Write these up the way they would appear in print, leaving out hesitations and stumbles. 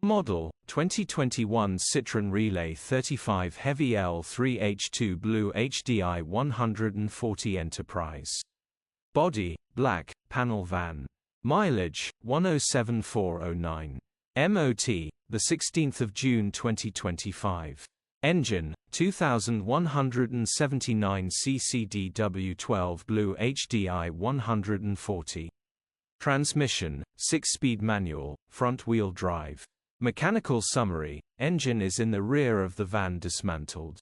Model, 2021 Citroen Relay 35 Heavy L3H2 BlueHDi 140 Enterprise. Body, black, panel van. Mileage, 107,409. MOT, the 16th of June 2025. Engine, 2179 cc DW12 BlueHDi 140. Transmission, 6-speed manual, front-wheel drive. Mechanical summary: engine is in the rear of the van dismantled.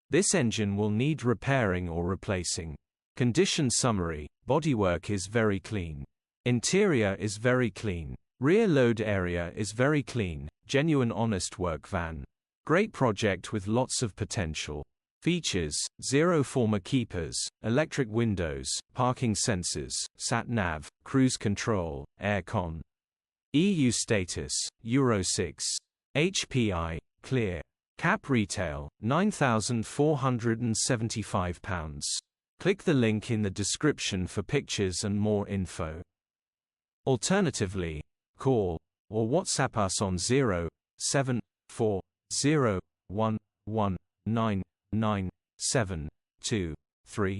This engine will need repairing or replacing. Condition summary: bodywork is very clean. Interior is very clean. Rear load area is very clean. Genuine honest work van. Great project with lots of potential. Features: 0 former keepers, electric windows, parking sensors, sat-nav, cruise control, air-con. EU status, Euro 6. HPI, clear. Cap retail, £9,475. Click the link in the description for pictures and more info. Alternatively, call or WhatsApp us on 07401199723.